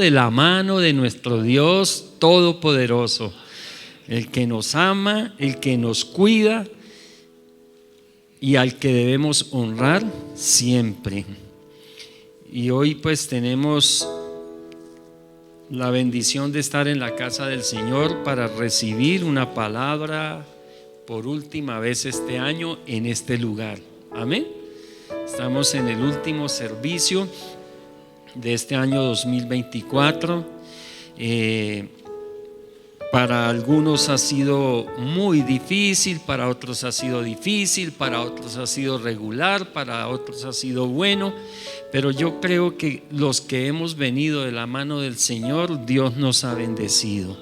de la mano de nuestro Dios Todopoderoso, el que nos ama, el que nos cuida y al que debemos honrar siempre. Y hoy pues tenemos la bendición de estar en la casa del Señor para recibir una palabra por última vez este año en este lugar. Amén. Estamos en el último servicio de este año 2024. Para algunos ha sido muy difícil, para otros ha sido difícil, para otros ha sido regular, para otros ha sido bueno, pero yo creo que los que hemos venido de la mano del Señor, Dios nos ha bendecido.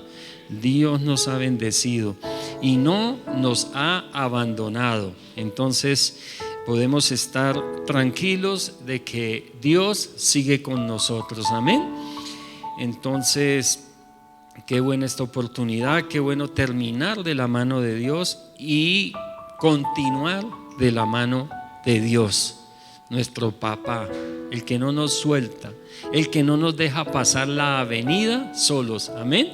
Dios nos ha bendecido y no nos ha abandonado. Entonces podemos estar tranquilos de que Dios sigue con nosotros. Amén. Entonces, qué buena esta oportunidad, qué bueno terminar de la mano de Dios y continuar de la mano de Dios, nuestro papá, el que no nos suelta, el que no nos deja pasar la avenida solos, amén,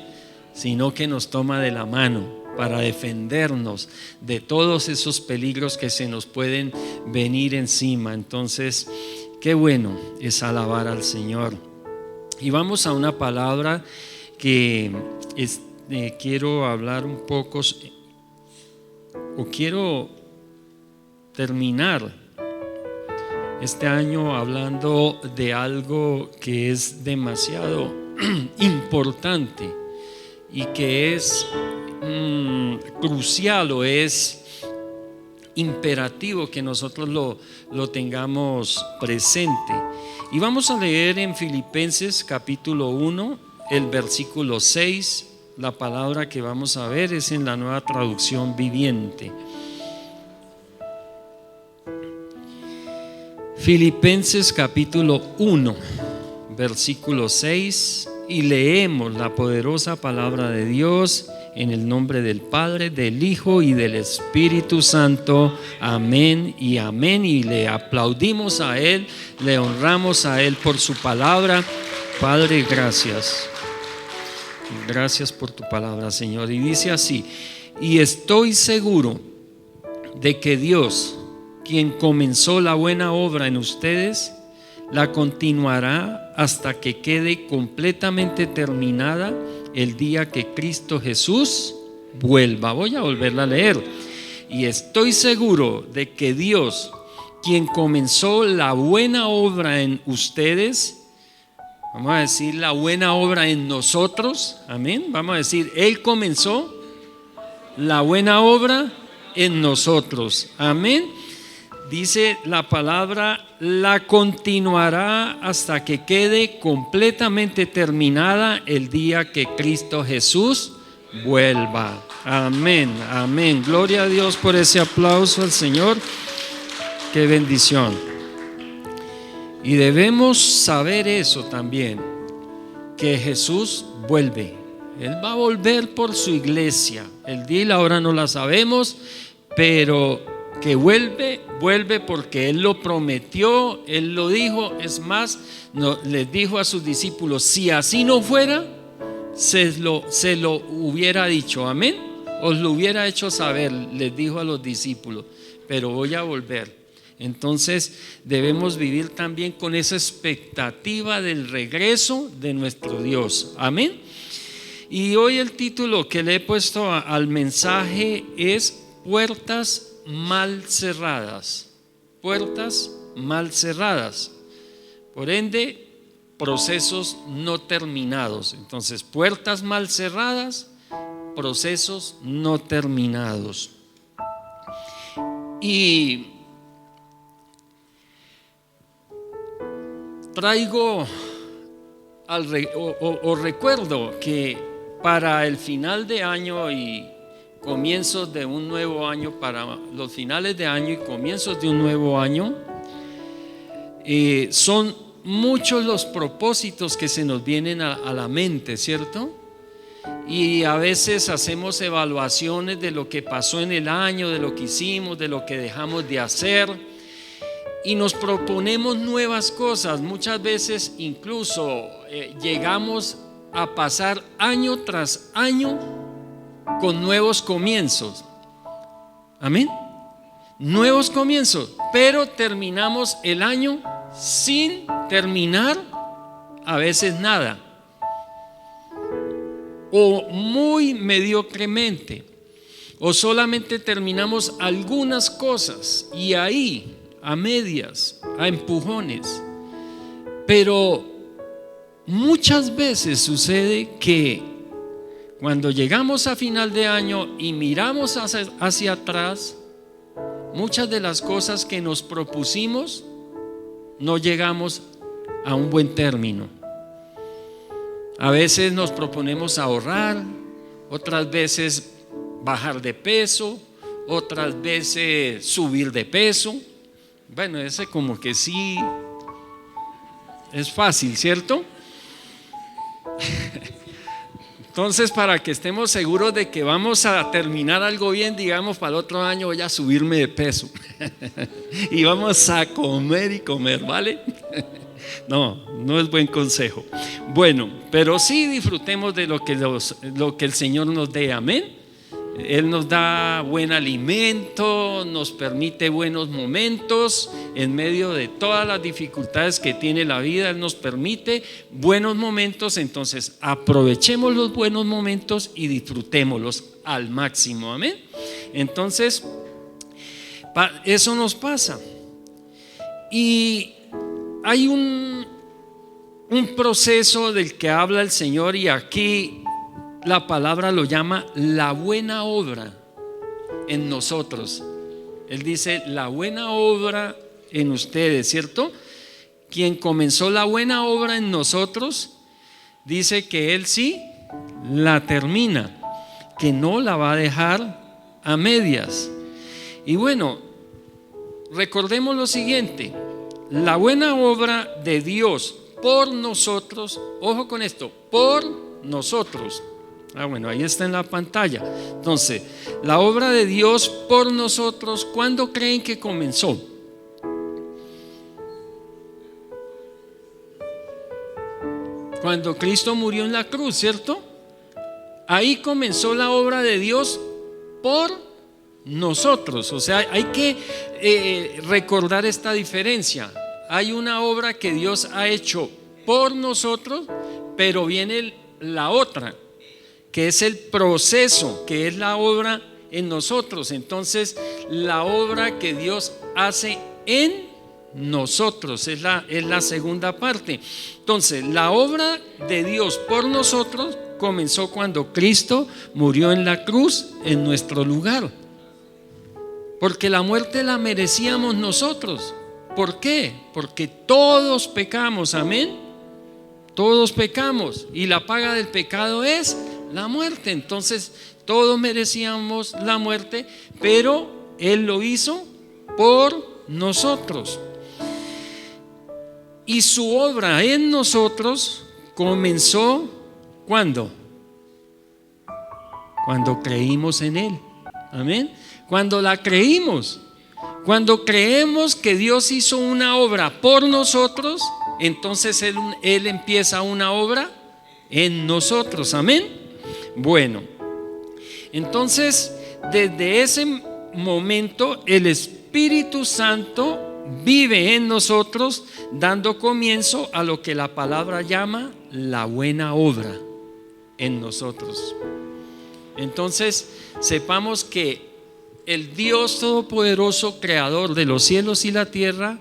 sino que nos toma de la mano para defendernos de todos esos peligros que se nos pueden venir encima. Entonces, qué bueno es alabar al Señor. Y vamos a una palabra que quiero hablar un poco, o quiero terminar este año hablando de algo que es demasiado importante y que es crucial o es imperativo que nosotros lo tengamos presente. Y vamos a leer en Filipenses capítulo 1, el versículo 6. La palabra que vamos a ver es en la Nueva Traducción Viviente. Filipenses capítulo 1, versículo 6, y leemos la poderosa palabra de Dios en el nombre del Padre, del Hijo y del Espíritu Santo. Amén y amén. Y le aplaudimos a Él, le honramos a Él por su palabra. Padre, gracias. Gracias por tu palabra, Señor. Y dice así: y estoy seguro de que Dios, quien comenzó la buena obra en ustedes, la continuará hasta que quede completamente terminada el día que Cristo Jesús vuelva. Voy a volverla a leer. Y estoy seguro de que Dios, quien comenzó la buena obra en ustedes, vamos a decir la buena obra en nosotros, amén. Vamos a decir, Él comenzó la buena obra en nosotros, amén. Dice la palabra, la continuará hasta que quede completamente terminada el día que Cristo Jesús vuelva. Amén, amén. Gloria a Dios por ese aplauso al Señor. Qué bendición. Y debemos saber eso también, que Jesús vuelve. Él va a volver por su iglesia. El día y la hora no la sabemos, pero que vuelve porque Él lo prometió, Él lo dijo. Es más, les dijo a sus discípulos, si así no fuera, se lo hubiera dicho, amén, os lo hubiera hecho saber, les dijo a los discípulos, pero voy a volver. Entonces debemos vivir también con esa expectativa del regreso de nuestro Dios, amén. Y hoy el título que le he puesto al mensaje es puertas mal cerradas. Puertas mal cerradas. Por ende, procesos no terminados. Entonces, puertas mal cerradas, procesos no terminados. Y traigo recuerdo que para el final de año y comienzos de un nuevo año, para los finales de año y comienzos de un nuevo año, son muchos los propósitos que se nos vienen a la mente, ¿cierto? Y a veces hacemos evaluaciones de lo que pasó en el año, de lo que hicimos, de lo que dejamos de hacer. y nos proponemos nuevas cosas. Muchas veces incluso llegamos a pasar año tras año con nuevos comienzos. Amén. Nuevos comienzos, pero terminamos el año sin terminar a veces nada, o muy mediocremente, o solamente terminamos algunas cosas y ahí a medias, a empujones. Pero muchas veces sucede que cuando llegamos a final de año y miramos hacia atrás, muchas de las cosas que nos propusimos no llegamos a un buen término. A veces nos proponemos ahorrar, otras veces bajar de peso, otras veces subir de peso. Bueno, ese como que sí es fácil, ¿cierto? Entonces, para que estemos seguros de que vamos a terminar algo bien, digamos, para el otro año voy a subirme de peso y vamos a comer y comer, ¿vale? No es buen consejo. Bueno, pero sí disfrutemos de lo que el Señor nos dé, amén. Él nos da buen alimento, nos permite buenos momentos en medio de todas las dificultades que tiene la vida. Él nos permite buenos momentos, entonces aprovechemos los buenos momentos y disfrutémoslos al máximo, amén. Entonces, eso nos pasa. Y hay un proceso del que habla el Señor, y aquí la palabra lo llama la buena obra en nosotros. Él dice la buena obra en ustedes, ¿cierto? Quien comenzó la buena obra en nosotros, dice que Él sí la termina, que no la va a dejar a medias. Y bueno, recordemos lo siguiente: la buena obra de Dios por nosotros, ojo con esto, por nosotros. Bueno, ahí está en la pantalla. Entonces, la obra de Dios por nosotros, ¿cuándo creen que comenzó? Cuando Cristo murió en la cruz, ¿cierto? Ahí comenzó la obra de Dios por nosotros. O sea, hay que recordar esta diferencia. Hay una obra que Dios ha hecho por nosotros, pero viene la otra, que es el proceso, que es la obra en nosotros. Entonces, la obra que Dios hace en nosotros es la segunda parte. Entonces, la obra de Dios por nosotros comenzó cuando Cristo murió en la cruz en nuestro lugar, porque la muerte la merecíamos nosotros. ¿Por qué? Porque todos pecamos, amén. Todos pecamos y la paga del pecado es la muerte. Entonces todos merecíamos la muerte, pero Él lo hizo por nosotros. Y su obra en nosotros comenzó ¿cuándo? Cuando creímos en Él, amén. Cuando la creímos, cuando creemos que Dios hizo una obra por nosotros, entonces Él empieza una obra en nosotros, amén. Bueno, entonces desde ese momento el Espíritu Santo vive en nosotros, dando comienzo a lo que la palabra llama la buena obra en nosotros. Entonces sepamos que el Dios Todopoderoso, creador de los cielos y la tierra,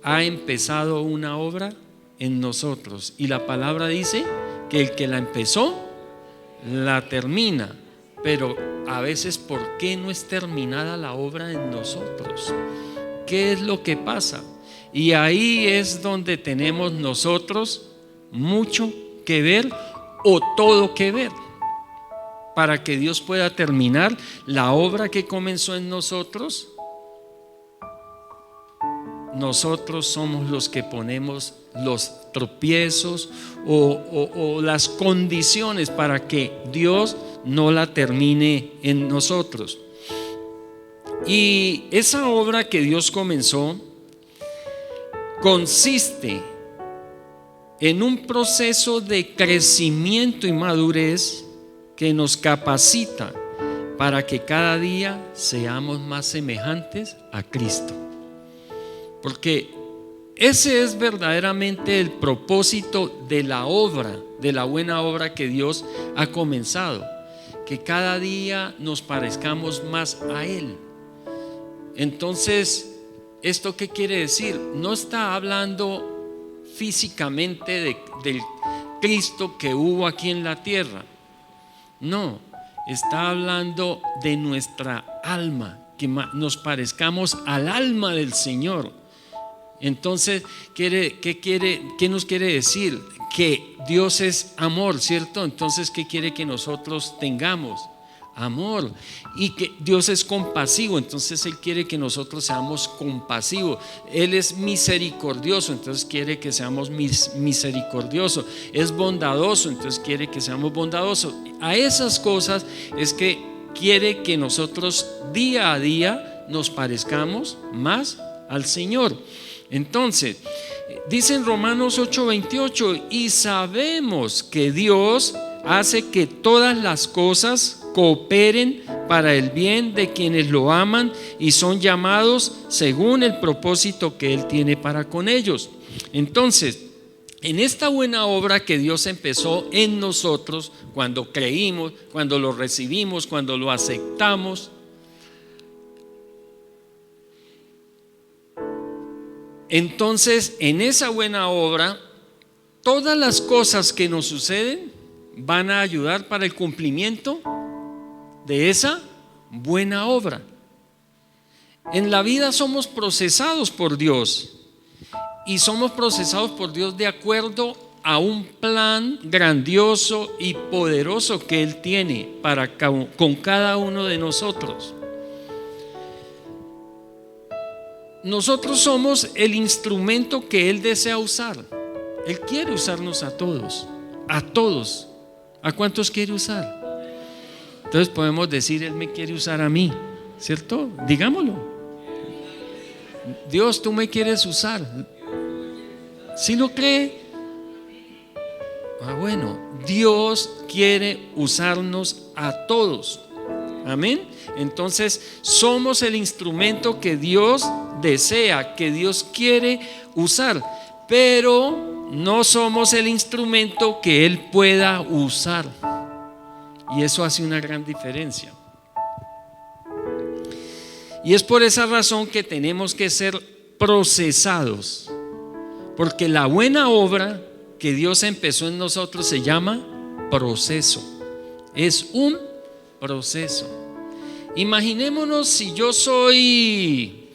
ha empezado una obra en nosotros, y la palabra dice que el que la empezó la termina. Pero a veces, ¿por qué no es terminada la obra en nosotros? ¿Qué es lo que pasa? Y ahí es donde tenemos nosotros mucho que ver, o todo que ver, para que Dios pueda terminar la obra que comenzó en nosotros. Nosotros somos los que ponemos los tropiezos o las condiciones para que Dios no la termine en nosotros. Y esa obra que Dios comenzó consiste en un proceso de crecimiento y madurez que nos capacita para que cada día seamos más semejantes a Cristo. Porque ese es verdaderamente el propósito de la obra, de la buena obra que Dios ha comenzado, que cada día nos parezcamos más a Él. Entonces, ¿esto qué quiere decir? No está hablando físicamente del Cristo que hubo aquí en la tierra. No, está hablando de nuestra alma, que nos parezcamos al alma del Señor. Entonces, ¿qué nos quiere decir? Que Dios es amor, ¿cierto? Entonces, ¿qué quiere que nosotros tengamos? Amor. Y que Dios es compasivo, entonces Él quiere que nosotros seamos compasivos. Él es misericordioso, entonces quiere que seamos misericordiosos. Es bondadoso, entonces quiere que seamos bondadosos. A esas cosas es que quiere que nosotros día a día nos parezcamos más al Señor. Entonces, dice en Romanos 8:28, y sabemos que Dios hace que todas las cosas cooperen para el bien de quienes lo aman y son llamados según el propósito que Él tiene para con ellos. Entonces, en esta buena obra que Dios empezó en nosotros, cuando creímos, cuando lo recibimos, cuando lo aceptamos, entonces en esa buena obra, todas las cosas que nos suceden van a ayudar para el cumplimiento de esa buena obra. En la vida somos procesados por Dios, y somos procesados por Dios de acuerdo a un plan grandioso y poderoso que Él tiene con cada uno de nosotros. Nosotros somos el instrumento que Él desea usar. Él quiere usarnos a todos, a todos. ¿A cuántos quiere usar? Entonces podemos decir, Él me quiere usar a mí, ¿cierto? Digámoslo. Dios, tú me quieres usar. ¿Sí lo cree? Bueno, Dios quiere usarnos a todos. Amén. Entonces somos el instrumento que Dios desea, que Dios quiere usar, pero no somos el instrumento que Él pueda usar. Y eso hace una gran diferencia. Y es por esa razón que tenemos que ser procesados, porque la buena obra que Dios empezó en nosotros se llama proceso. Es un proceso. Imaginémonos si yo soy,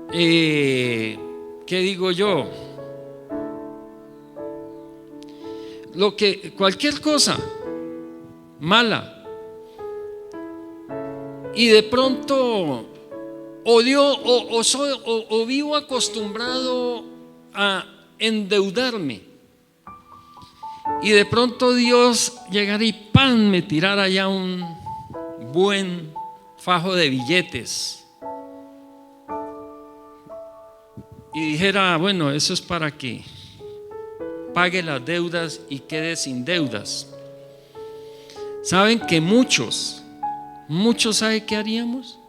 ¿qué digo yo? Cualquier cosa mala, y de pronto o vivo acostumbrado a endeudarme, y de pronto Dios llegara y ¡pam!, me tirara ya un buen fajo de billetes y dijera, bueno, eso es para que pague las deudas y quede sin deudas. ¿Saben que muchos saben qué haríamos?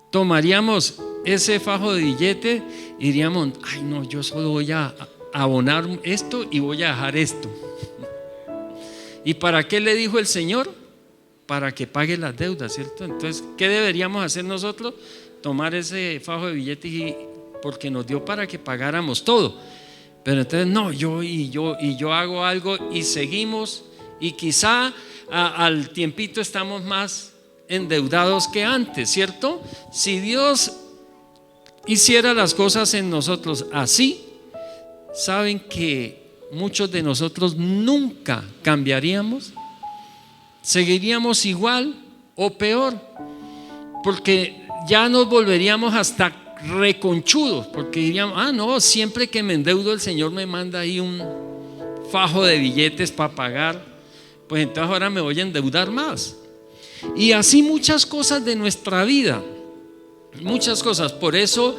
Tomaríamos ese fajo de billete y diríamos, ay no, yo solo voy a abonar esto y voy a dejar esto. ¿Y para qué le dijo el Señor? Para que pague las deudas, ¿cierto? Entonces, ¿qué deberíamos hacer nosotros? Tomar ese fajo de billetes porque nos dio para que pagáramos todo. Pero entonces no, yo hago algo y seguimos, y quizá al tiempito estamos más endeudados que antes, ¿cierto? Si Dios hiciera las cosas en nosotros así, saben que muchos de nosotros nunca cambiaríamos, seguiríamos igual o peor, porque ya nos volveríamos hasta reconchudos, porque diríamos, no, siempre que me endeudo el Señor me manda ahí un fajo de billetes para pagar, pues entonces ahora me voy a endeudar más. Y así muchas cosas de nuestra vida, muchas cosas. Por eso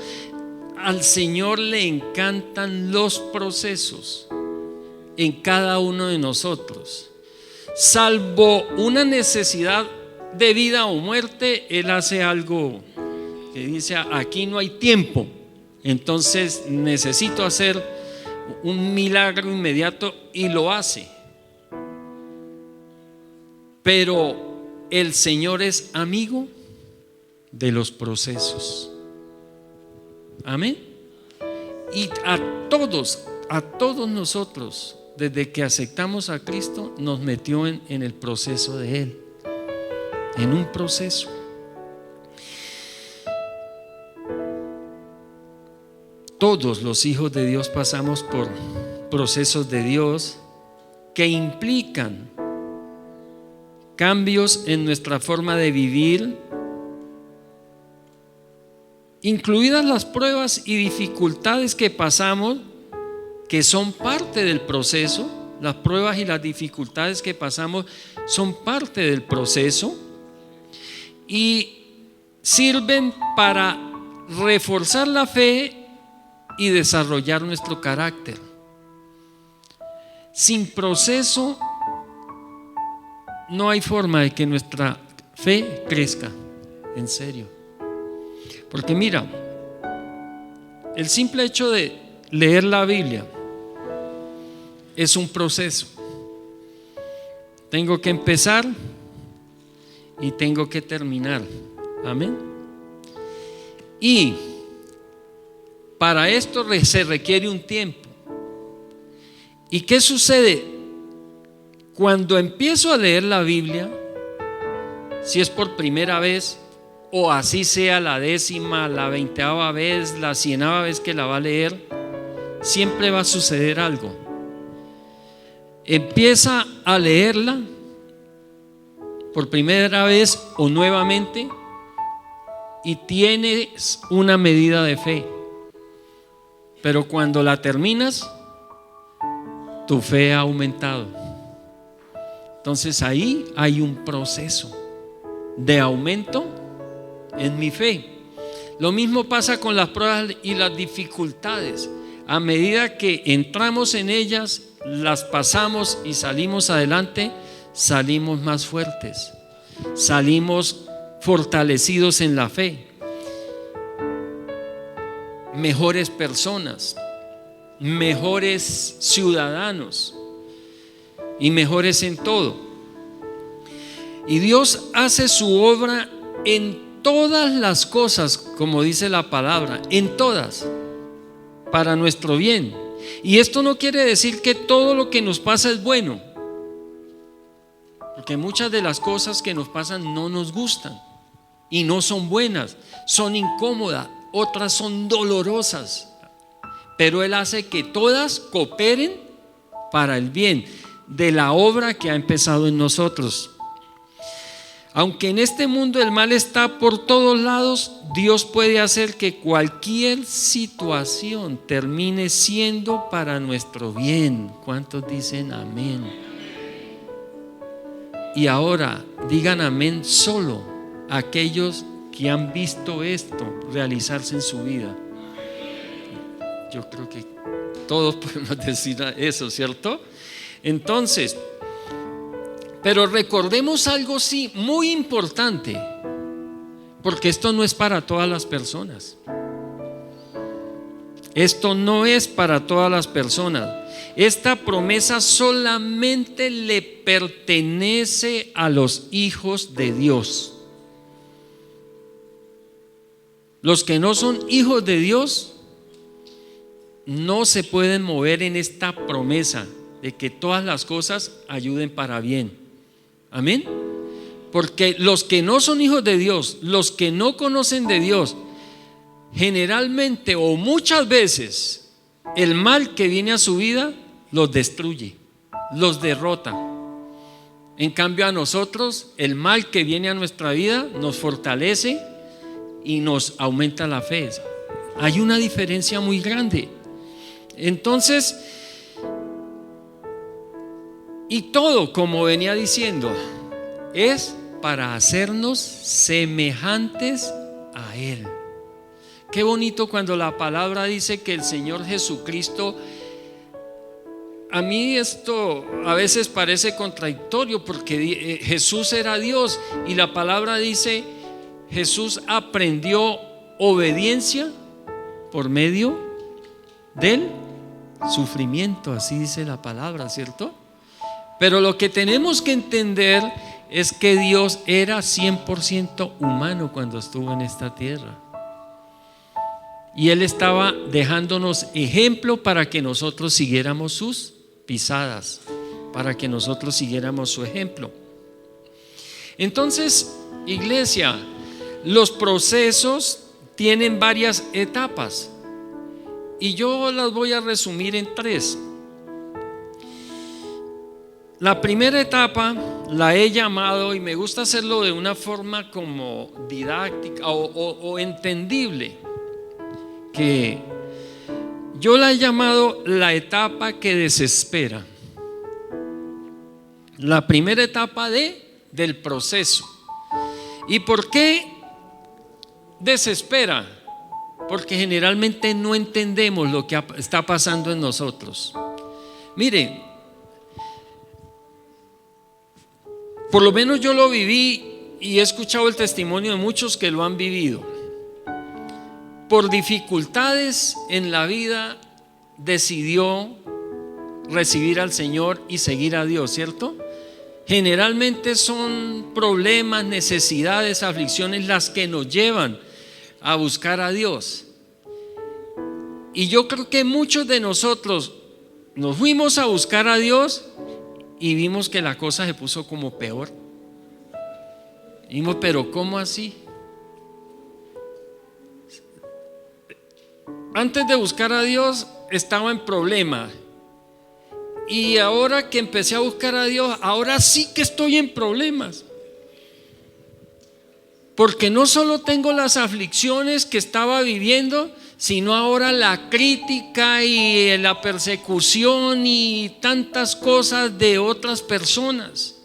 al Señor le encantan los procesos en cada uno de nosotros. Salvo una necesidad de vida o muerte, Él hace algo que dice: aquí no hay tiempo, entonces necesito hacer un milagro inmediato, y lo hace. Pero el Señor es amigo de los procesos. Amén. Y a todos nosotros, desde que aceptamos a Cristo, nos metió en el proceso de Él, en un proceso. Todos los hijos de Dios pasamos por procesos de Dios que implican cambios en nuestra forma de vivir, incluidas las pruebas y dificultades que pasamos, que son parte del proceso. Las pruebas y las dificultades que pasamos son parte del proceso y sirven para reforzar la fe y desarrollar nuestro carácter. Sin proceso no hay forma de que nuestra fe crezca, en serio. Porque mira, el simple hecho de leer la Biblia es un proceso. Tengo que empezar y tengo que terminar. Amén. Y para esto se requiere un tiempo. ¿Y qué sucede? Cuando empiezo a leer la Biblia, si es por primera vez, o así sea la 10ª, la 20ª vez, la 100ª vez que la va a leer, siempre va a suceder algo. Empieza a leerla por primera vez o nuevamente y tienes una medida de fe, pero cuando la terminas, tu fe ha aumentado. Entonces ahí hay un proceso de aumento en mi fe. Lo mismo pasa con las pruebas y las dificultades. A medida que entramos en ellas, las pasamos y salimos adelante, salimos más fuertes, salimos fortalecidos en la fe, mejores personas, mejores ciudadanos y mejores en todo. Y Dios hace su obra en todas las cosas, como dice la palabra, en todas, para nuestro bien. Y esto no quiere decir que todo lo que nos pasa es bueno, porque muchas de las cosas que nos pasan no nos gustan y no son buenas, son incómodas, otras son dolorosas, pero Él hace que todas cooperen para el bien de la obra que ha empezado en nosotros. Aunque en este mundo el mal está por todos lados, Dios puede hacer que cualquier situación termine siendo para nuestro bien. ¿Cuántos dicen amén? Y ahora digan amén solo aquellos que han visto esto realizarse en su vida. Yo creo que todos podemos decir eso, ¿cierto? Entonces, pero recordemos algo sí muy importante, porque esto no es para todas las personas. Esto no es para todas las personas. Esta promesa solamente le pertenece a los hijos de Dios. Los que no son hijos de Dios no se pueden mover en esta promesa de que todas las cosas ayuden para bien. Amén. Porque los que no son hijos de Dios, los que no conocen de Dios, generalmente o muchas veces el mal que viene a su vida los destruye, los derrota. En cambio a nosotros el mal que viene a nuestra vida nos fortalece y nos aumenta la fe. Hay una diferencia muy grande. Entonces, y todo, como venía diciendo, es para hacernos semejantes a Él. Qué bonito cuando la palabra dice que el Señor Jesucristo, a mí esto a veces parece contradictorio porque Jesús era Dios y la palabra dice Jesús aprendió obediencia por medio del sufrimiento, así dice la palabra, ¿cierto? Pero lo que tenemos que entender es que Dios era 100% humano cuando estuvo en esta tierra. Y Él estaba dejándonos ejemplo para que nosotros siguiéramos sus pisadas, para que nosotros siguiéramos su ejemplo. Entonces, iglesia, los procesos tienen varias etapas y yo las voy a resumir en 3. La primera etapa la he llamado, y me gusta hacerlo de una forma como didáctica o entendible, que yo la he llamado la etapa que desespera. La primera etapa del proceso. ¿Y por qué desespera? Porque generalmente no entendemos lo que está pasando en nosotros. Mire, por lo menos yo lo viví y he escuchado el testimonio de muchos que lo han vivido. Por dificultades en la vida decidió recibir al Señor y seguir a Dios, ¿cierto? Generalmente son problemas, necesidades, aflicciones las que nos llevan a buscar a Dios. Y yo creo que muchos de nosotros nos fuimos a buscar a Dios y vimos que la cosa se puso como peor. Dijimos, pero ¿cómo así? Antes de buscar a Dios estaba en problemas. Y ahora que empecé a buscar a Dios, ahora sí que estoy en problemas. Porque no solo tengo las aflicciones que estaba viviendo, sino ahora la crítica y la persecución y tantas cosas de otras personas.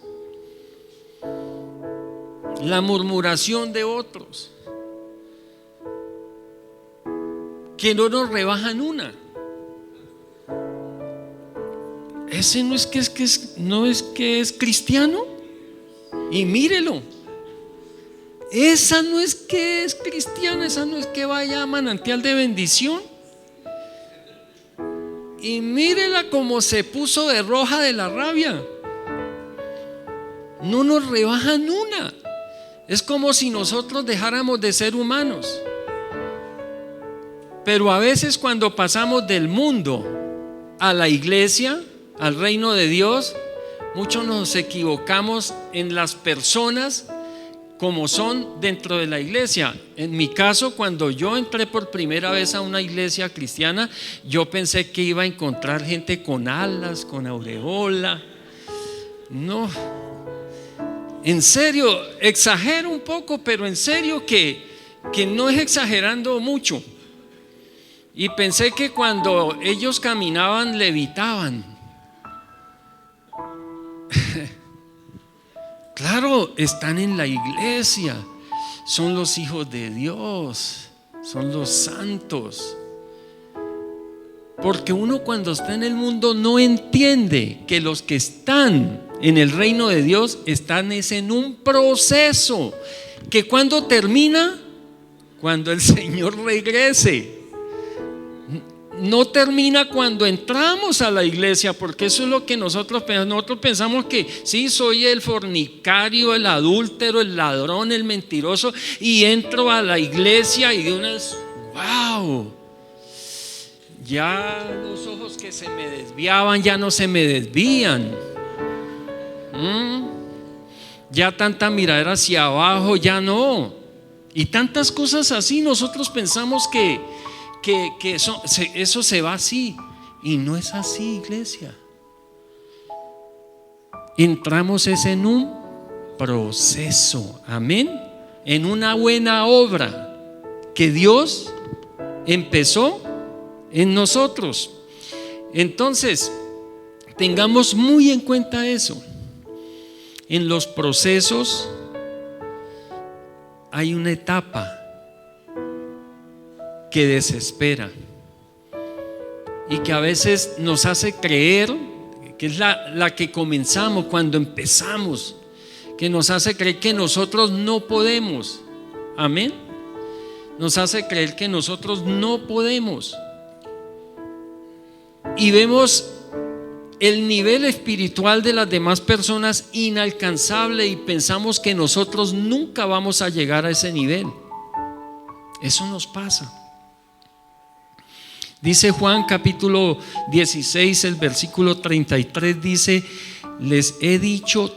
La murmuración de otros que no nos rebajan una. Ese no es que es cristiano. Y mírelo. Esa no es que es cristiana, esa no es que vaya a manantial de bendición. Y mírela como se puso de roja de la rabia. No nos rebajan una. Es como si nosotros dejáramos de ser humanos. Pero a veces cuando pasamos del mundo a la iglesia, al reino de Dios, muchos nos equivocamos en las personas como son dentro de la iglesia. En mi caso, cuando yo entré por primera vez a una iglesia cristiana, yo pensé que iba a encontrar gente con alas, con aureola. No, en serio, exagero un poco, pero en serio que no es exagerando mucho. Y pensé que cuando ellos caminaban, levitaban. Claro, están en la iglesia, son los hijos de Dios, son los santos. Porque uno cuando está en el mundo no entiende que los que están en el reino de Dios están en un proceso que cuando termina, cuando el Señor regrese. No termina cuando entramos a la iglesia, porque eso es lo que nosotros pensamos que sí, soy el fornicario, el adúltero, el ladrón, el mentiroso, y entro a la iglesia y de una vez, wow, ya los ojos que se me desviaban ya no se me desvían. Ya tanta miradera hacia abajo ya no, y tantas cosas así. Nosotros pensamos que eso se va así, y no es así, iglesia. Entramos en un proceso, amén, en una buena obra que Dios empezó en nosotros. Entonces, tengamos muy en cuenta eso. En los procesos hay una etapa que desespera y que a veces nos hace creer, que es la que comenzamos cuando empezamos, que nos hace creer que nosotros no podemos. Amén. Nos hace creer que nosotros no podemos. Y vemos el nivel espiritual de las demás personas inalcanzable y pensamos que nosotros nunca vamos a llegar a ese nivel. Eso nos pasa. Dice Juan capítulo 16, el versículo 33, dice: les he dicho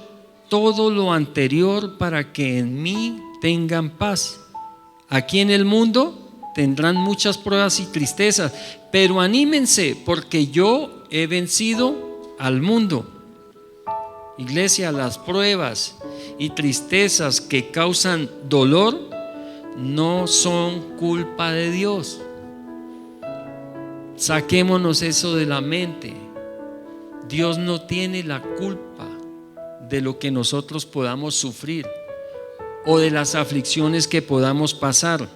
todo lo anterior para que en mí tengan paz. Aquí en el mundo tendrán muchas pruebas y tristezas, pero anímense, porque yo he vencido al mundo. Iglesia, las pruebas y tristezas que causan dolor no son culpa de Dios. Saquémonos eso de la mente. Dios no tiene la culpa de lo que nosotros podamos sufrir o de las aflicciones que podamos pasar,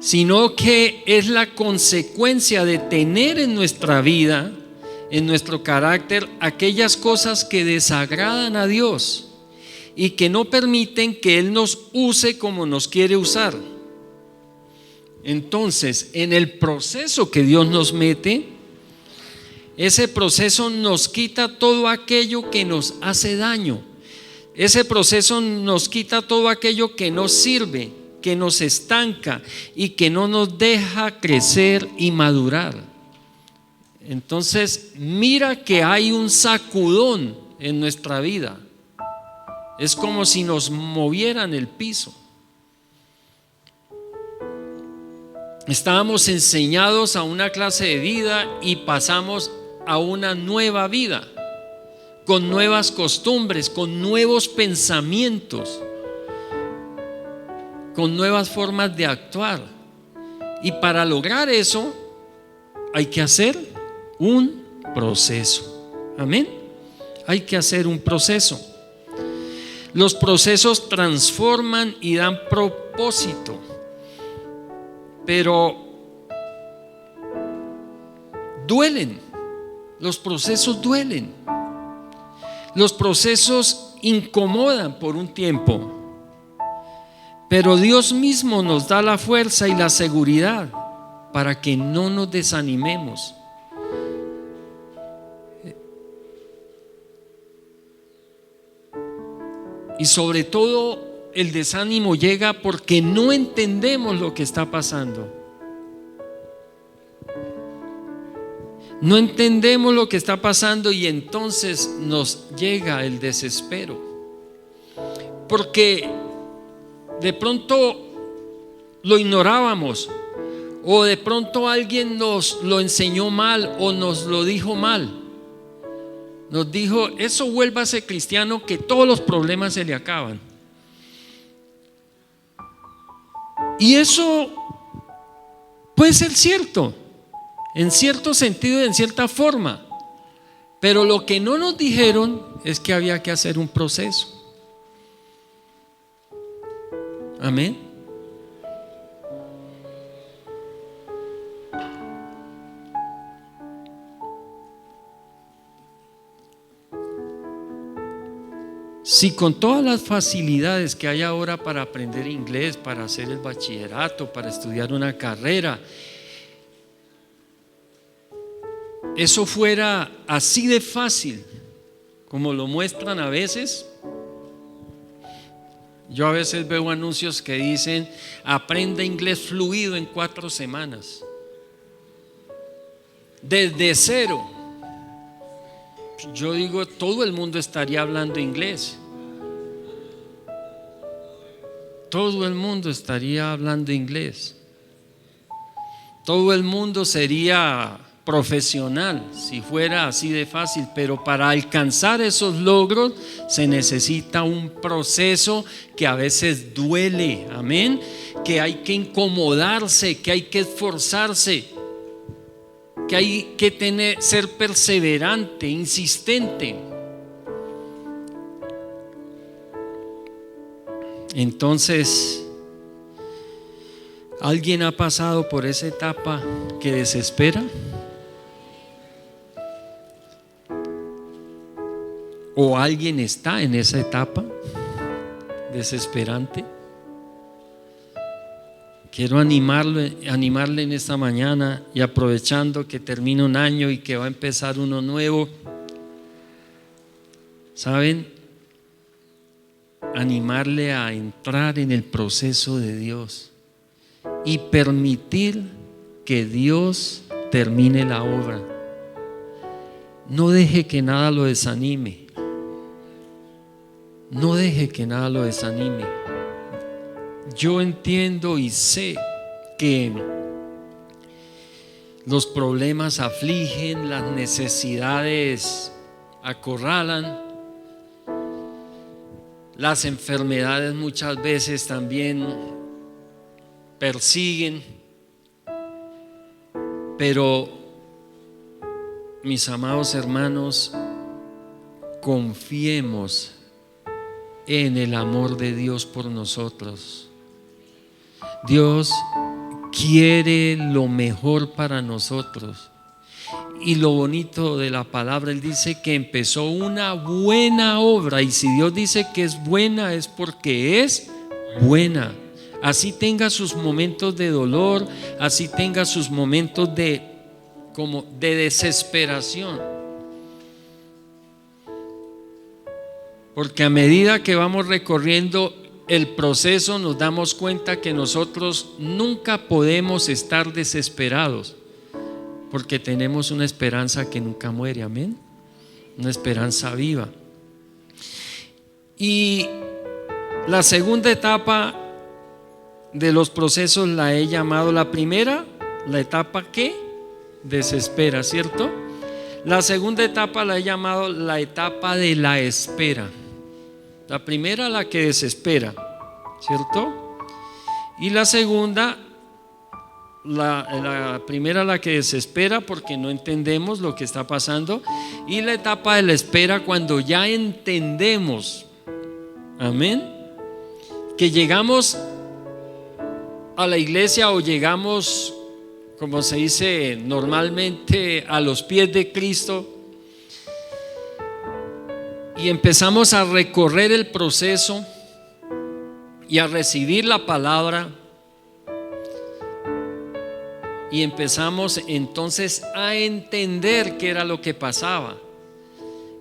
sino que es la consecuencia de tener en nuestra vida, en nuestro carácter, aquellas cosas que desagradan a Dios y que no permiten que Él nos use como nos quiere usar. Entonces, en el proceso que Dios nos mete, ese proceso nos quita todo aquello que nos hace daño. Ese proceso nos quita todo aquello que nos sirve, que nos estanca y que no nos deja crecer y madurar. Entonces, mira que hay un sacudón en nuestra vida. Es como si nos movieran el piso. Estábamos enseñados a una clase de vida y pasamos a una nueva vida, con nuevas costumbres, con nuevos pensamientos, con nuevas formas de actuar. Y para lograr eso hay que hacer un proceso. Amén. Hay que hacer un proceso. Los procesos transforman y dan propósito, pero duelen. Los procesos duelen. Los procesos incomodan por un tiempo, pero Dios mismo nos da la fuerza y la seguridad para que no nos desanimemos. Y sobre todo el desánimo llega porque no entendemos lo que está pasando. No entendemos lo que está pasando y entonces nos llega el desespero. Porque de pronto lo ignorábamos, o de pronto alguien nos lo enseñó mal o nos lo dijo mal. Nos dijo: eso, vuélvase cristiano, que todos los problemas se le acaban. Y eso puede ser cierto, en cierto sentido y en cierta forma, pero lo que no nos dijeron es que había que hacer un proceso. Amén. Si con todas las facilidades que hay ahora para aprender inglés, para hacer el bachillerato, para estudiar una carrera, eso fuera así de fácil como lo muestran a veces, yo a veces veo anuncios que dicen: aprenda inglés fluido en 4 semanas, desde cero. Yo digo, todo el mundo estaría hablando inglés. Todo el mundo estaría hablando inglés. Todo el mundo sería profesional si fuera así de fácil, pero para alcanzar esos logros se necesita un proceso que a veces duele. Amén. Que hay que incomodarse, que hay que esforzarse, que hay que ser perseverante, insistente. Entonces, ¿Alguien ha pasado por esa etapa que desespera? ¿O alguien está en esa etapa desesperante? Quiero animarle en esta mañana, y aprovechando que termina un año y que va a empezar uno nuevo, ¿saben? Animarle a entrar en el proceso de Dios y permitir que Dios termine la obra. No deje que nada lo desanime. No deje que nada lo desanime. Yo entiendo y sé que los problemas afligen, las necesidades acorralan, las enfermedades muchas veces también persiguen, pero mis amados hermanos, confiemos en el amor de Dios por nosotros. Dios quiere lo mejor para nosotros. Y lo bonito de la palabra, Él dice que empezó una buena obra, y si Dios dice que es buena, es porque es buena. Así tenga sus momentos de dolor, así tenga sus momentos de desesperación. Porque a medida que vamos recorriendo el proceso, nos damos cuenta que nosotros nunca podemos estar desesperados, porque tenemos una esperanza que nunca muere, amén. Una esperanza viva. Y la segunda etapa de los procesos la he llamado la primera, la etapa que desespera, ¿cierto? La segunda etapa la he llamado la etapa de la espera. La primera, la que desespera, ¿cierto? Y la segunda, la primera, la que desespera porque no entendemos lo que está pasando, y la etapa de la espera cuando ya entendemos, amén, que llegamos a la iglesia, o llegamos, como se dice normalmente, a los pies de Cristo, y empezamos a recorrer el proceso y a recibir la palabra, y empezamos entonces a entender qué era lo que pasaba.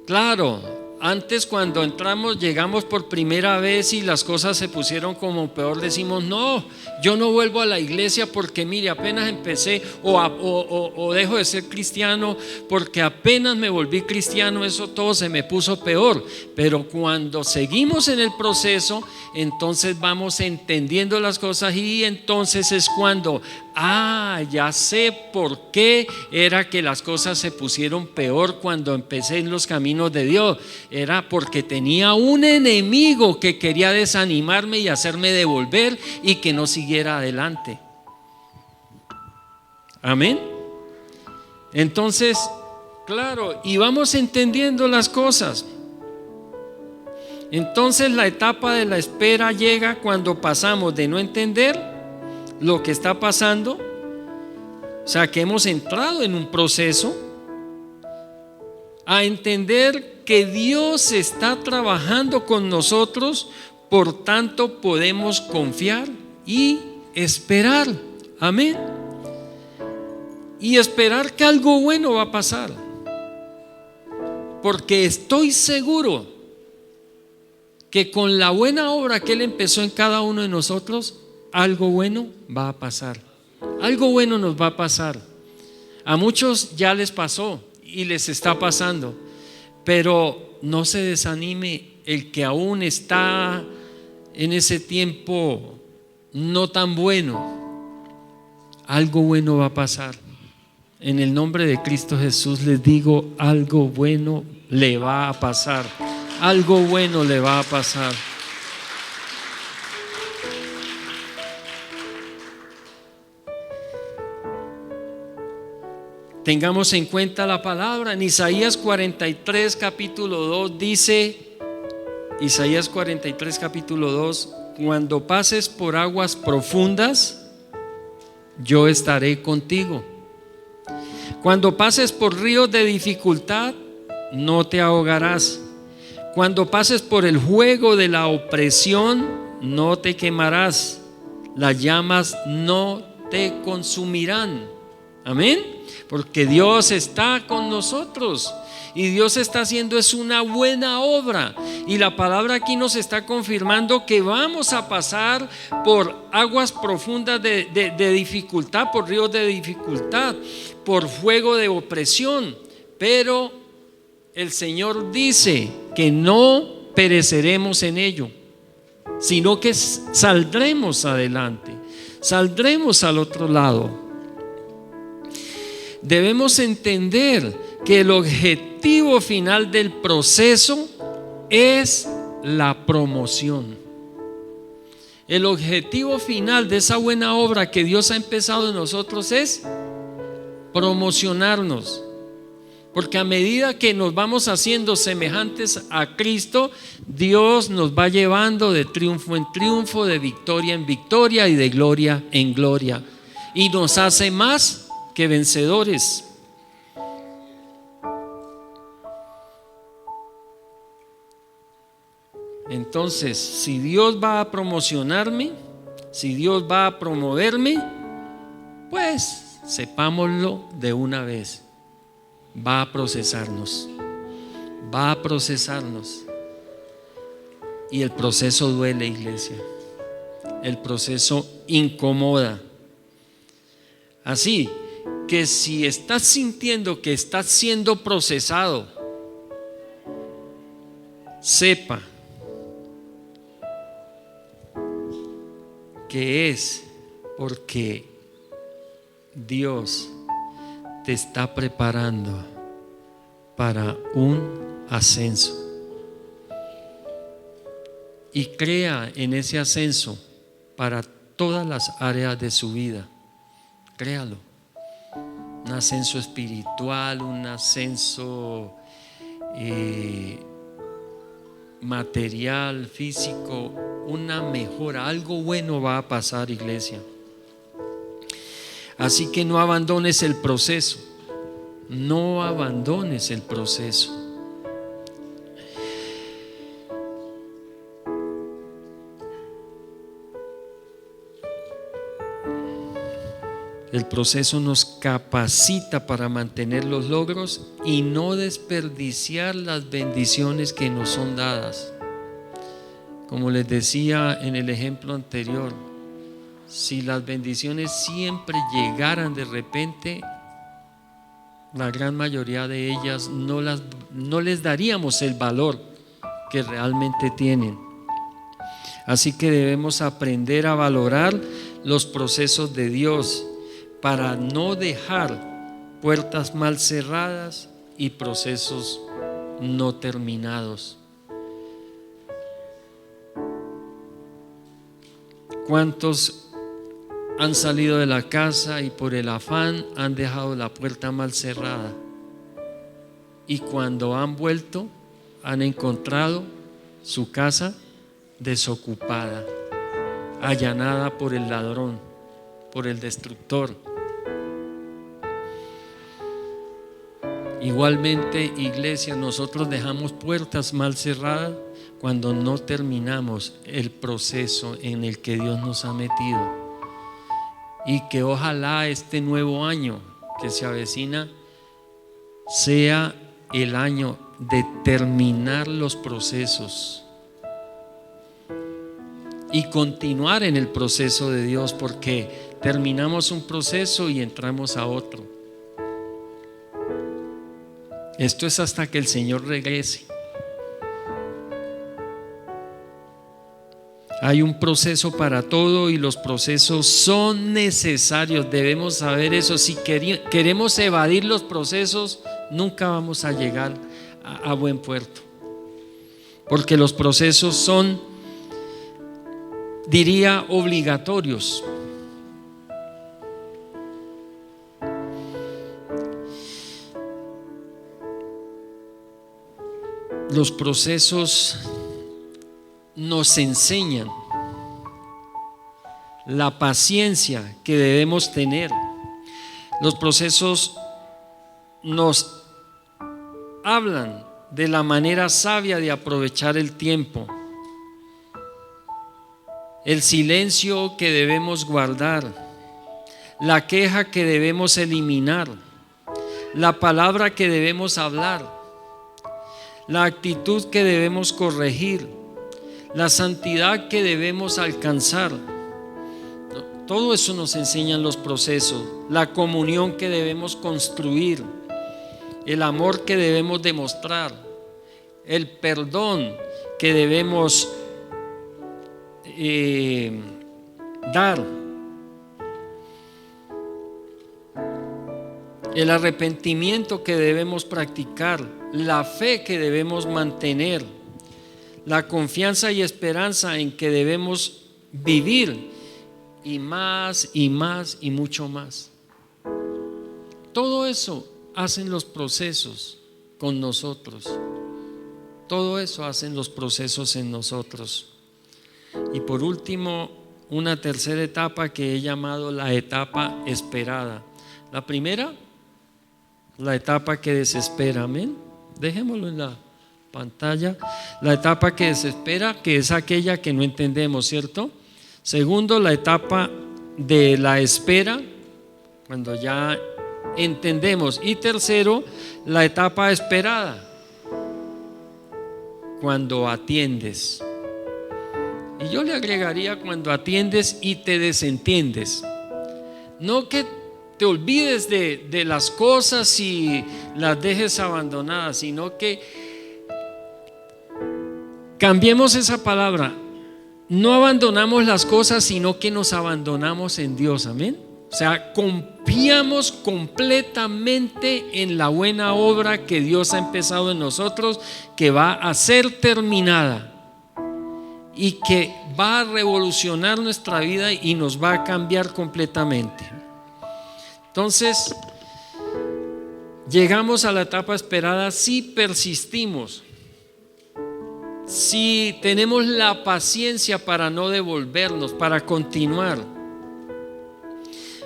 Claro, antes cuando entramos, llegamos por primera vez y las cosas se pusieron como peor, decimos: no, yo no vuelvo a la iglesia porque mire, apenas empecé, o dejo de ser cristiano porque apenas me volví cristiano, eso todo se me puso peor. Pero cuando seguimos en el proceso, entonces vamos entendiendo las cosas, y entonces es cuando ya sé por qué era que las cosas se pusieron peor cuando empecé en los caminos de Dios. Era porque tenía un enemigo que quería desanimarme y hacerme devolver y que no siguiera adelante. Amén. Entonces, claro, y vamos entendiendo las cosas. Entonces la etapa de la espera llega cuando pasamos de no entender lo que está pasando, o sea, que hemos entrado en un proceso, a entender que Dios está trabajando con nosotros, por tanto podemos confiar y esperar, amén, y esperar que algo bueno va a pasar, porque estoy seguro que con la buena obra que Él empezó en cada uno de nosotros, algo bueno va a pasar. Algo bueno nos va a pasar. A muchos ya les pasó y les está pasando, pero no se desanime el que aún está en ese tiempo no tan bueno. Algo bueno va a pasar. En el nombre de Cristo Jesús les digo, algo bueno le va a pasar. Algo bueno le va a pasar. Tengamos en cuenta la palabra. En Isaías 43 capítulo 2 dice, Isaías 43 capítulo 2: cuando pases por aguas profundas, yo estaré contigo. Cuando pases por ríos de dificultad, no te ahogarás. Cuando pases por el fuego de la opresión, no te quemarás. Las llamas no te consumirán. Amén. Porque Dios está con nosotros. Y Dios está haciendo es una buena obra. Y la palabra aquí nos está confirmando que vamos a pasar por aguas profundas de dificultad, por ríos de dificultad, por fuego de opresión. Pero el Señor dice que no pereceremos en ello, sino que saldremos adelante, saldremos al otro lado. Debemos entender que el objetivo final del proceso es la promoción. El objetivo final de esa buena obra que Dios ha empezado en nosotros es promocionarnos. Porque a medida que nos vamos haciendo semejantes a Cristo, Dios nos va llevando de triunfo en triunfo, de victoria en victoria y de gloria en gloria. Y nos hace más que vencedores. Entonces, si Dios va a promocionarme, si Dios va a promoverme, pues sepámoslo de una vez. Va a procesarnos. Va a procesarnos. Y el proceso duele, iglesia. El proceso incomoda. Así que si estás sintiendo que estás siendo procesado, sepa que es porque Dios te está preparando para un ascenso. Y crea en ese ascenso para todas las áreas de su vida. Créalo. Un ascenso espiritual, un ascenso material, físico, una mejora, algo bueno va a pasar, iglesia. Así que no abandones el proceso, no abandones el proceso. El proceso nos capacita para mantener los logros y no desperdiciar las bendiciones que nos son dadas. Como les decía en el ejemplo anterior, si las bendiciones siempre llegaran de repente, la gran mayoría de ellas no les daríamos el valor que realmente tienen. Así que debemos aprender a valorar los procesos de Dios para no dejar puertas mal cerradas y procesos no terminados. ¿Cuántos han salido de la casa y por el afán han dejado la puerta mal cerrada? Y cuando han vuelto, han encontrado su casa desocupada, allanada por el ladrón, por el destructor. Igualmente, iglesia, nosotros dejamos puertas mal cerradas cuando no terminamos el proceso en el que Dios nos ha metido. Y que ojalá este nuevo año que se avecina sea el año de terminar los procesos y continuar en el proceso de Dios, porque terminamos un proceso y entramos a otro. Esto es hasta que el Señor regrese. Hay un proceso para todo y los procesos son necesarios. Debemos saber eso. Si queremos evadir los procesos, nunca vamos a llegar a buen puerto. Porque los procesos son, diría, obligatorios. Los procesos nos enseñan la paciencia que debemos tener. Los procesos nos hablan de la manera sabia de aprovechar el tiempo, el silencio que debemos guardar, la queja que debemos eliminar, la palabra que debemos hablar, la actitud que debemos corregir, la santidad que debemos alcanzar. Todo eso nos enseñan los procesos, la comunión que debemos construir, el amor que debemos demostrar, el perdón que debemos dar, el arrepentimiento que debemos practicar, la fe que debemos mantener, la confianza y esperanza en que debemos vivir, y más y más y mucho más. Todo eso hacen los procesos con nosotros. Todo eso hacen los procesos en nosotros. Y por último, una tercera etapa que he llamado la etapa esperada. La primera, la etapa que desespera. Amén. Dejémoslo en la pantalla. La etapa que desespera, que es aquella que no entendemos, ¿cierto? Segundo, la etapa de la espera, cuando ya entendemos. Y tercero, la etapa esperada, cuando atiendes. Y yo le agregaría cuando atiendes y te desentiendes. No que te olvides de las cosas y las dejes abandonadas, sino que cambiemos esa palabra. No abandonamos las cosas, sino que nos abandonamos en Dios. Amén. O sea, confiamos completamente en la buena obra que Dios ha empezado en nosotros, que va a ser terminada y que va a revolucionar nuestra vida y nos va a cambiar completamente. Entonces, llegamos a la etapa esperada si persistimos, si tenemos la paciencia para no devolvernos, para continuar.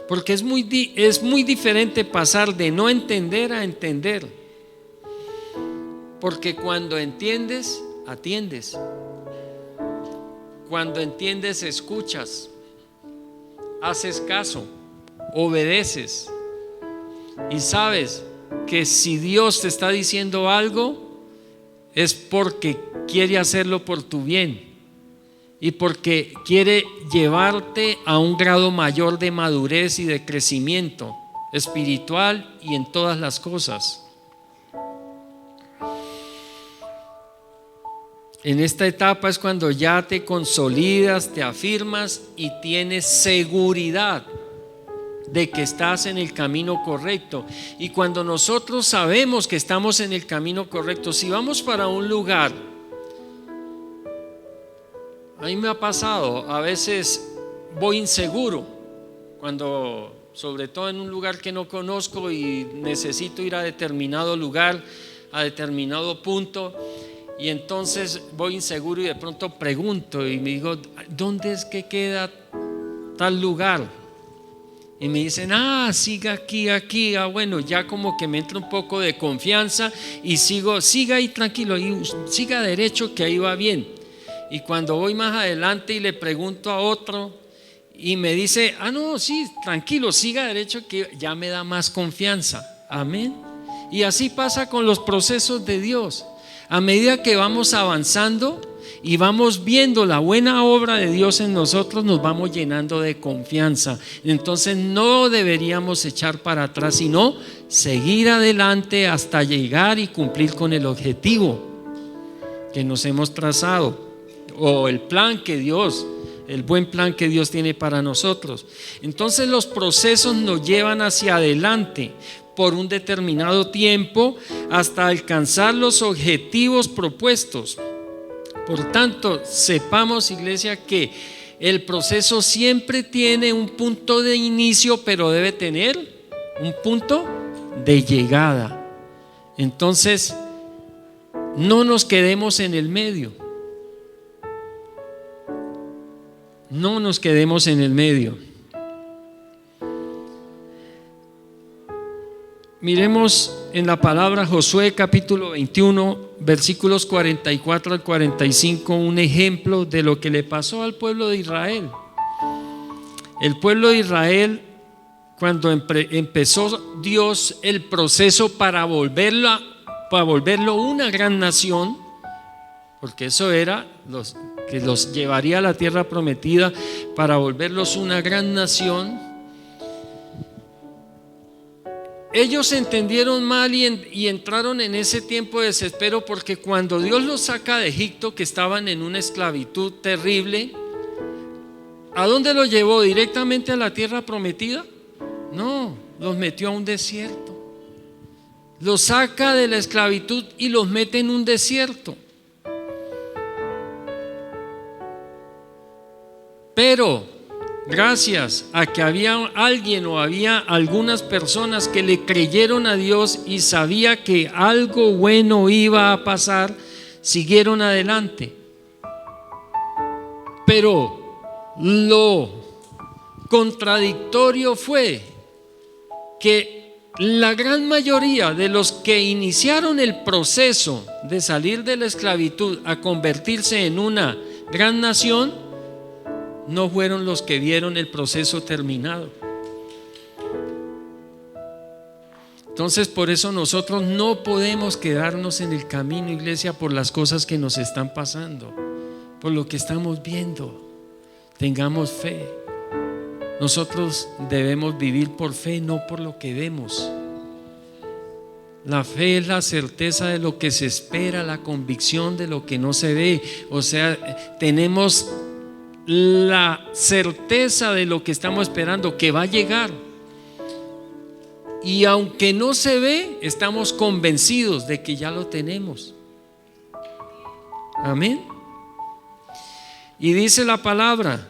Porque es muy diferente pasar de no entender a entender. Porque cuando entiendes, atiendes. Cuando entiendes, escuchas, haces caso, obedeces. Y sabes que si Dios te está diciendo algo, es porque quiere hacerlo por tu bien y porque quiere llevarte a un grado mayor de madurez y de crecimiento espiritual y en todas las cosas. En esta etapa es cuando ya te consolidas, te afirmas y tienes seguridad de que estás en el camino correcto. Y cuando nosotros sabemos que estamos en el camino correcto, si vamos para un lugar, a mí me ha pasado, a veces voy inseguro, cuando sobre todo en un lugar que no conozco y necesito ir a determinado lugar, a determinado punto, y entonces voy inseguro y de pronto pregunto y me digo, ¿dónde es que queda tal lugar? Y me dicen, siga aquí, bueno, ya como que me entra un poco de confianza y siga ahí tranquilo, y siga derecho que ahí va bien. Y cuando voy más adelante y le pregunto a otro y me dice, no, sí, tranquilo, siga derecho, que ya me da más confianza. Amén. Y así pasa con los procesos de Dios. A medida que vamos avanzando y vamos viendo la buena obra de Dios en nosotros, nos vamos llenando de confianza. Entonces no deberíamos echar para atrás, sino seguir adelante hasta llegar y cumplir con el objetivo que nos hemos trazado, o el plan que Dios, el buen plan que Dios tiene para nosotros. Entonces los procesos nos llevan hacia adelante por un determinado tiempo hasta alcanzar los objetivos propuestos. Por tanto, sepamos, iglesia, que el proceso siempre tiene un punto de inicio, pero debe tener un punto de llegada. Entonces, no nos quedemos en el medio. No nos quedemos en el medio. Miremos en la palabra Josué capítulo 21, versículos 44 al 45, un ejemplo de lo que le pasó al pueblo de Israel. El pueblo de Israel, cuando empezó Dios el proceso para volverlo una gran nación, porque eso era que los llevaría a la tierra prometida, para volverlos una gran nación, ellos entendieron mal y entraron en ese tiempo de desespero, porque cuando Dios los saca de Egipto, que estaban en una esclavitud terrible, ¿a dónde los llevó? ¿Directamente a la tierra prometida? No, los metió a un desierto. Los saca de la esclavitud y los mete en un desierto. Pero gracias a que había alguien o había algunas personas que le creyeron a Dios y sabía que algo bueno iba a pasar, siguieron adelante. Pero lo contradictorio fue que la gran mayoría de los que iniciaron el proceso de salir de la esclavitud a convertirse en una gran nación no fueron los que vieron el proceso terminado. Entonces, por eso nosotros no podemos quedarnos en el camino, iglesia, por las cosas que nos están pasando, por lo que estamos viendo. Tengamos fe. Nosotros debemos vivir por fe, no por lo que vemos. La fe es la certeza de lo que se espera, la convicción de lo que no se ve. O sea, tenemos la certeza de lo que estamos esperando, que va a llegar. Y aunque no se ve, estamos convencidos de que ya lo tenemos. Amén. Y dice la palabra: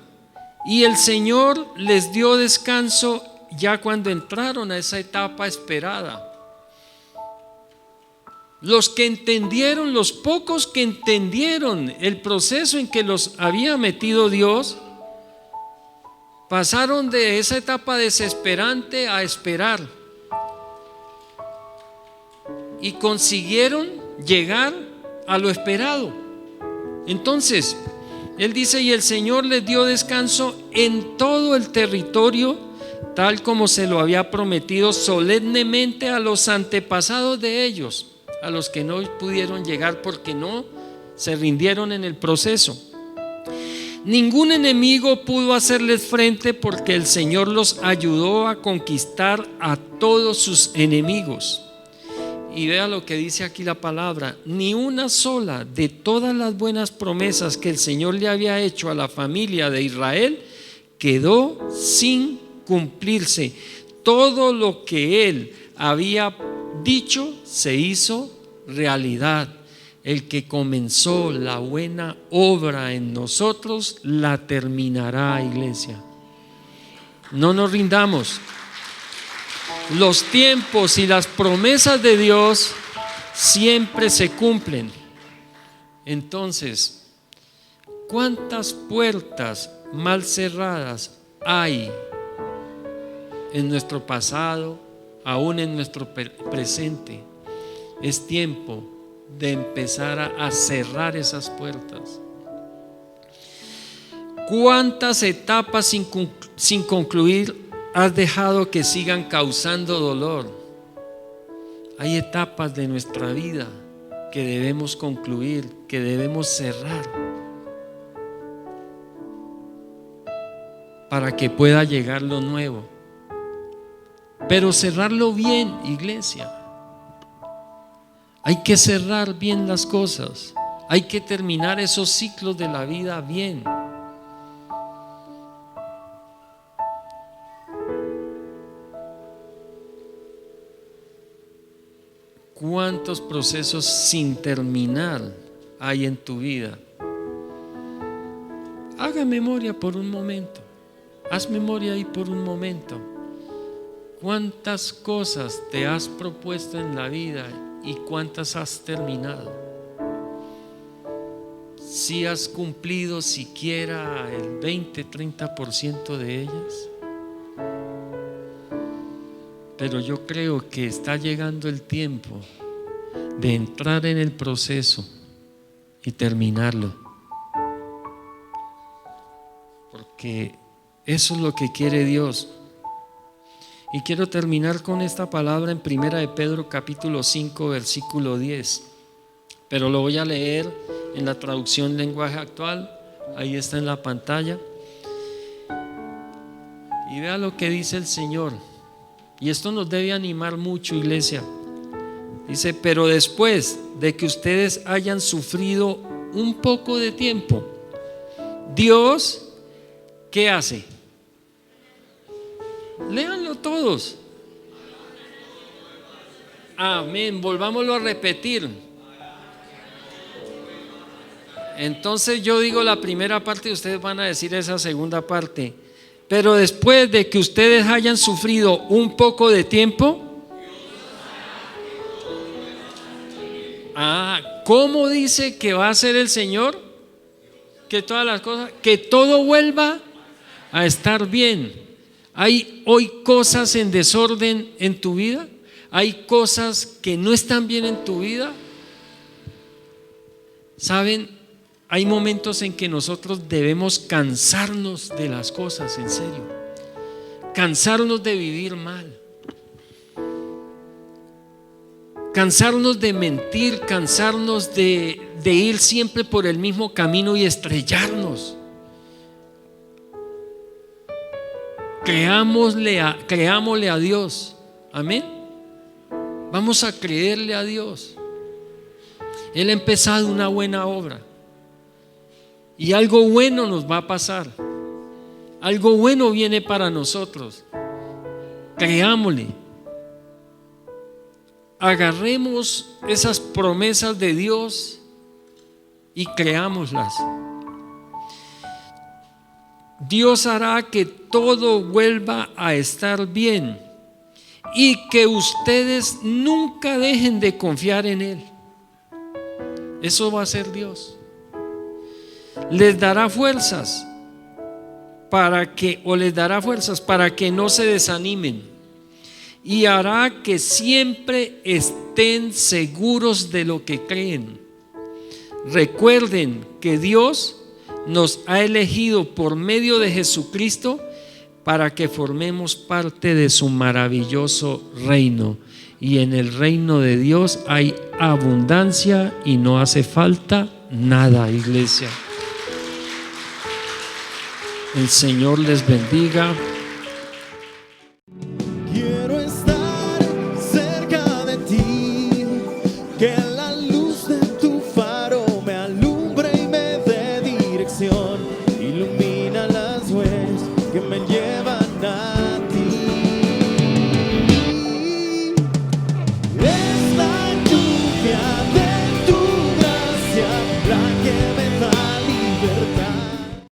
y el Señor les dio descanso ya cuando entraron a esa etapa esperada. Los que entendieron, los pocos que entendieron el proceso en que los había metido Dios, pasaron de esa etapa desesperante a esperar y consiguieron llegar a lo esperado. Entonces Él dice: y el Señor les dio descanso en todo el territorio, tal como se lo había prometido solemnemente a los antepasados de ellos, a los que no pudieron llegar porque no se rindieron en el proceso. Ningún enemigo pudo hacerles frente, porque el Señor los ayudó a conquistar a todos sus enemigos. Y vea lo que dice aquí la palabra: ni una sola de todas las buenas promesas que el Señor le había hecho a la familia de Israel quedó sin cumplirse. Todo lo que Él había dicho se hizo realidad. El que comenzó la buena obra en nosotros la terminará, iglesia. No nos rindamos. Los tiempos y las promesas de Dios siempre se cumplen. Entonces, ¿cuántas puertas mal cerradas hay en nuestro pasado, aún en nuestro presente? Es tiempo de empezar a cerrar esas puertas. ¿Cuántas etapas sin concluir has dejado que sigan causando dolor? Hay etapas de nuestra vida que debemos concluir, que debemos cerrar, para que pueda llegar lo nuevo. Pero cerrarlo bien, iglesia. Hay que cerrar bien las cosas. Hay que terminar esos ciclos de la vida bien. ¿Cuántos procesos sin terminar hay en tu vida? Haga memoria por un momento. Haz memoria ahí por un momento. ¿Cuántas cosas te has propuesto en la vida y cuántas has terminado? si has cumplido siquiera el 20-30% de ellas. Pero yo creo que está llegando el tiempo de entrar en el proceso y terminarlo, porque eso es lo que quiere Dios. Y quiero terminar con esta palabra en 1 de Pedro capítulo 5 versículo 10, pero lo voy a leer en la traducción lenguaje actual. Ahí está en la pantalla, y vea lo que dice el Señor. Y esto nos debe animar mucho, iglesia. Dice: pero después de que ustedes hayan sufrido un poco de tiempo, Dios, ¿qué hace? Léanlo todos. Amén. Volvámoslo a repetir. Entonces yo digo la primera parte y ustedes van a decir esa segunda parte. Pero después de que ustedes hayan sufrido un poco de tiempo, ¿cómo dice que va a hacer el Señor? Que todas las cosas, que todo vuelva a estar bien. ¿Hay hoy cosas en desorden en tu vida? ¿Hay cosas que no están bien en tu vida? ¿Saben? Hay momentos en que nosotros debemos cansarnos de las cosas, en serio. Cansarnos de vivir mal. Cansarnos de mentir, cansarnos de ir siempre por el mismo camino y estrellarnos. Creámosle a Dios. Amén. Vamos a creerle a Dios. Él ha empezado una buena obra. Y algo bueno nos va a pasar. Algo bueno viene para nosotros. Creámosle. Agarremos esas promesas de Dios y creámoslas. Dios hará que todo vuelva a estar bien y que ustedes nunca dejen de confiar en Él. Eso va a ser Dios. Les dará fuerzas para que no se desanimen, y hará que siempre estén seguros de lo que creen. Recuerden que Dios nos ha elegido por medio de Jesucristo para que formemos parte de su maravilloso reino. Y en el reino de Dios hay abundancia y no hace falta nada, iglesia. El Señor les bendiga. Quiero estar cerca de ti, que la luz de tu faro me alumbre y me dé dirección, ilumina las huellas que me llevan a ti. Es la lluvia de tu gracia la que me da libertad.